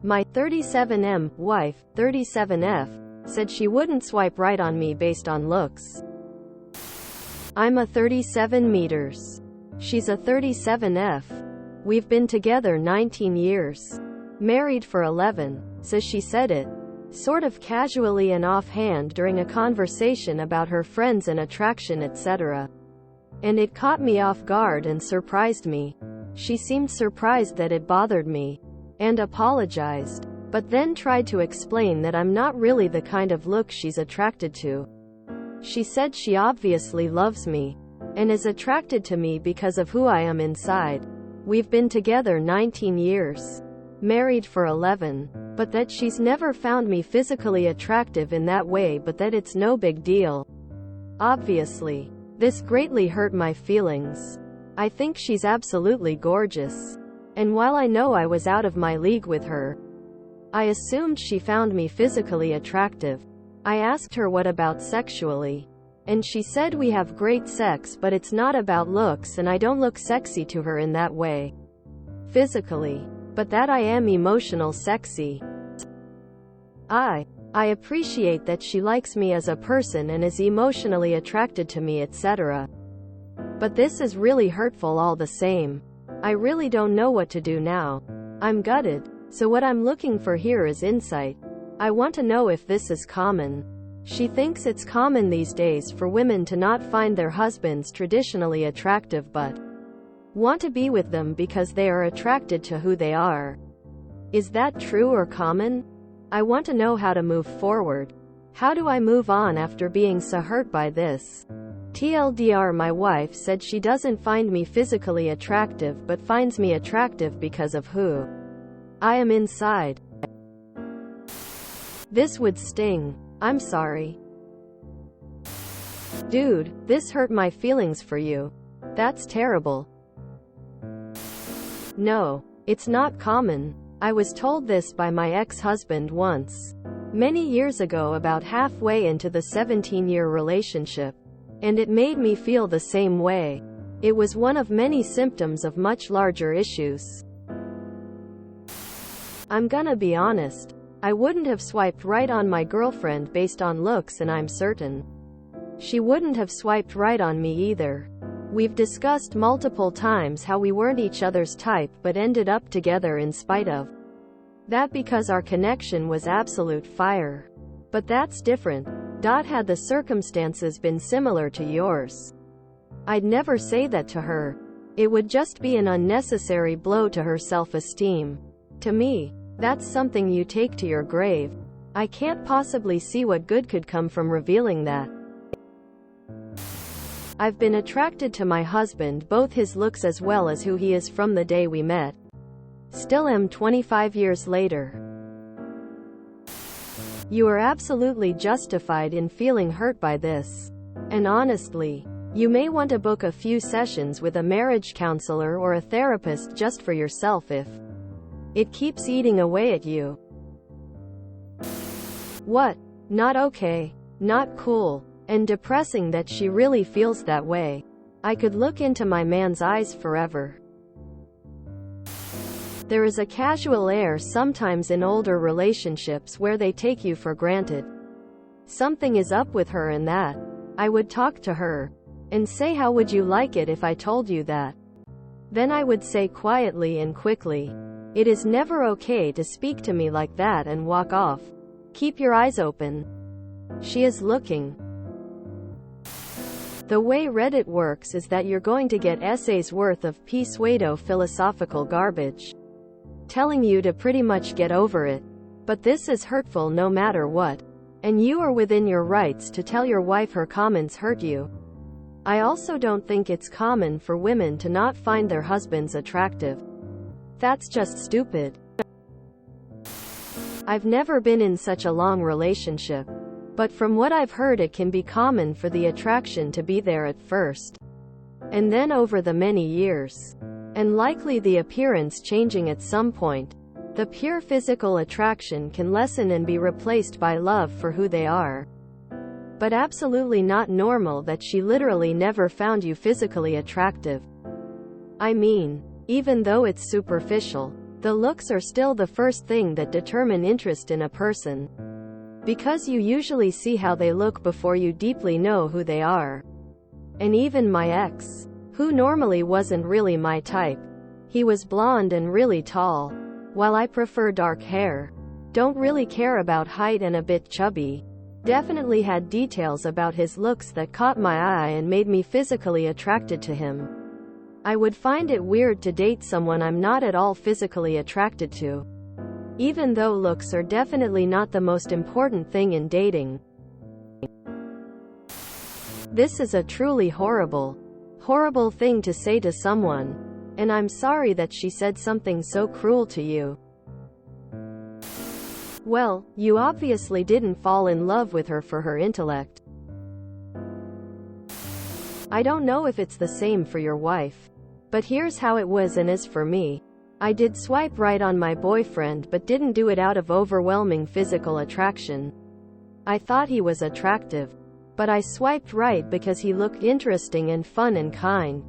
My 37M wife, 37F, said she wouldn't swipe right on me based on looks. I'm a 37 meters. She's a 37F. We've been together 19 years. Married for 11, says she said it, sort of casually and offhand during a conversation about her friends and attraction etc. And it caught me off guard and surprised me. She seemed surprised that it bothered me, and apologized, but then tried to explain that I'm not really the kind of look she's attracted to. She said she obviously loves me, and is attracted to me because of who I am inside. We've been together 19 years. Married for 11, but that she's never found me physically attractive in that way, but that it's no big deal. Obviously. This greatly hurt my feelings. I think she's absolutely gorgeous. And while I know I was out of my league with her, I assumed she found me physically attractive. I asked her what about sexually, and she said we have great sex but it's not about looks and I don't look sexy to her in that way. Physically. But that I am emotional sexy. I appreciate that she likes me as a person and is emotionally attracted to me etc. But this is really hurtful all the same. I really don't know what to do now. I'm gutted. So what I'm looking for here is insight. I want to know if this is common. She thinks it's common these days for women to not find their husbands traditionally attractive but want to be with them because they are attracted to who they are. Is that true or common? I want to know how to move forward. How do I move on after being so hurt by this? TLDR, my wife said she doesn't find me physically attractive but finds me attractive because of who I am inside. This would sting. I'm sorry. Dude, this hurt my feelings for you. That's terrible. No, it's not common. I was told this by my ex-husband once. Many years ago, about halfway into the 17-year relationship. And it made me feel the same way. It was one of many symptoms of much larger issues. I'm gonna be honest. I wouldn't have swiped right on my girlfriend based on looks, and I'm certain she wouldn't have swiped right on me either. We've discussed multiple times how we weren't each other's type but ended up together in spite of that because our connection was absolute fire. But that's different. Had the circumstances been similar to yours, I'd never say that to her. It would just be an unnecessary blow to her self-esteem. To me, that's something you take to your grave. I can't possibly see what good could come from revealing that. I've been attracted to my husband, both his looks as well as who he is from the day we met. Still am 25 years later. You are absolutely justified in feeling hurt by this. And honestly, you may want to book a few sessions with a marriage counselor or a therapist just for yourself if it keeps eating away at you. What? Not okay. Not cool. And depressing that she really feels that way. I could look into my man's eyes forever. There is a casual air sometimes in older relationships where they take you for granted. Something is up with her and that. I would talk to her and say, how would you like it if I told you that? Then I would say quietly and quickly, it is never okay to speak to me like that, and walk off. Keep your eyes open. She is looking. The way Reddit works is that you're going to get essays worth of pseudo-philosophical garbage, telling you to pretty much get over it. But this is hurtful no matter what. And you are within your rights to tell your wife her comments hurt you. I also don't think it's common for women to not find their husbands attractive. That's just stupid. I've never been in such a long relationship. But from what I've heard, it can be common for the attraction to be there at first, and then over the many years, and likely the appearance changing at some point. The pure physical attraction can lessen and be replaced by love for who they are. But absolutely not normal that she literally never found you physically attractive. I mean, even though it's superficial, The looks are still the first thing that determine interest in a person. Because you usually see how they look before you deeply know who they are. And even my ex, who normally wasn't really my type. He was blonde and really tall. While I prefer dark hair, don't really care about height and a bit chubby. Definitely had details about his looks that caught my eye and made me physically attracted to him. I would find it weird to date someone I'm not at all physically attracted to. Even though looks are definitely not the most important thing in dating. This is a truly horrible thing to say to someone. And I'm sorry that she said something so cruel to you. Well, you obviously didn't fall in love with her for her intellect. I don't know if it's the same for your wife. But here's how it was and is for me. I did swipe right on my boyfriend but didn't do it out of overwhelming physical attraction. I thought he was attractive. But I swiped right because he looked interesting and fun and kind.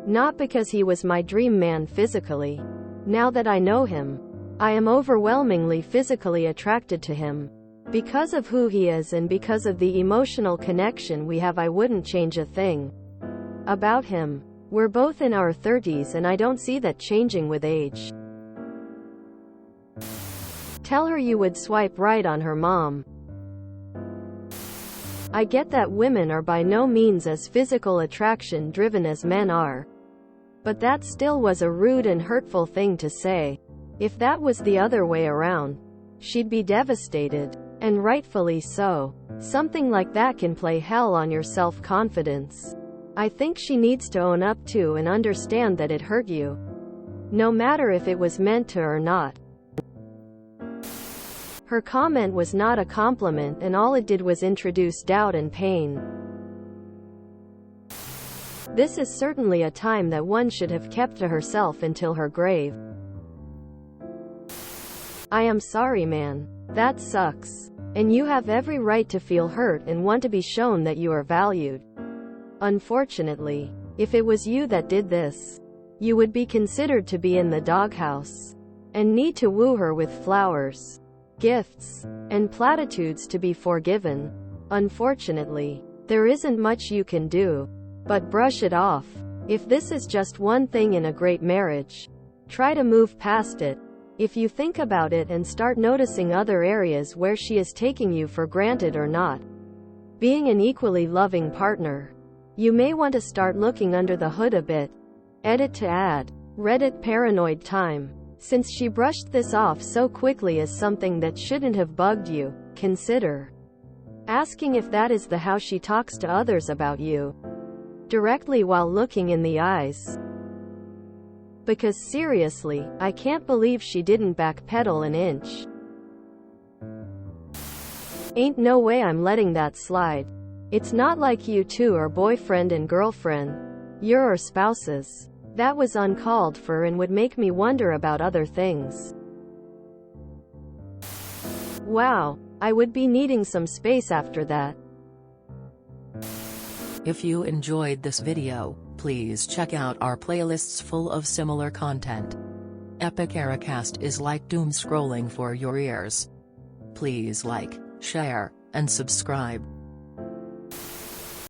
Not because he was my dream man physically. Now that I know him, I am overwhelmingly physically attracted to him. Because of who he is and because of the emotional connection we have, I wouldn't change a thing about him. We're both in our 30s and I don't see that changing with age. Tell her you would swipe right on her mom. I get that women are by no means as physical attraction driven as men are. But that still was a rude and hurtful thing to say. If that was the other way around, she'd be devastated. And rightfully so. Something like that can play hell on your self-confidence. I think she needs to own up to and understand that it hurt you. No matter if it was meant to or not. Her comment was not a compliment and all it did was introduce doubt and pain. This is certainly a time that one should have kept to herself until her grave. I am sorry, man. That sucks. And you have every right to feel hurt and want to be shown that you are valued. Unfortunately, if it was you that did this, you would be considered to be in the doghouse and need to woo her with flowers, gifts, and platitudes to be forgiven. Unfortunately, there isn't much you can do but brush it off. If this is just one thing in a great marriage, try to move past it. If you think about it and start noticing other areas where she is taking you for granted or not being an equally loving partner, you may want to start looking under the hood a bit. Edit to add. Reddit paranoid time. Since she brushed this off so quickly as something that shouldn't have bugged you, consider asking if that is how she talks to others about you. Directly while looking in the eyes. Because seriously, I can't believe she didn't backpedal an inch. Ain't no way I'm letting that slide. It's not like you two are boyfriend and girlfriend. You're spouses. That was uncalled for and would make me wonder about other things. Wow, I would be needing some space after that. If you enjoyed this video, please check out our playlists full of similar content. Epic Ericast is like doom scrolling for your ears. Please like, share, and subscribe.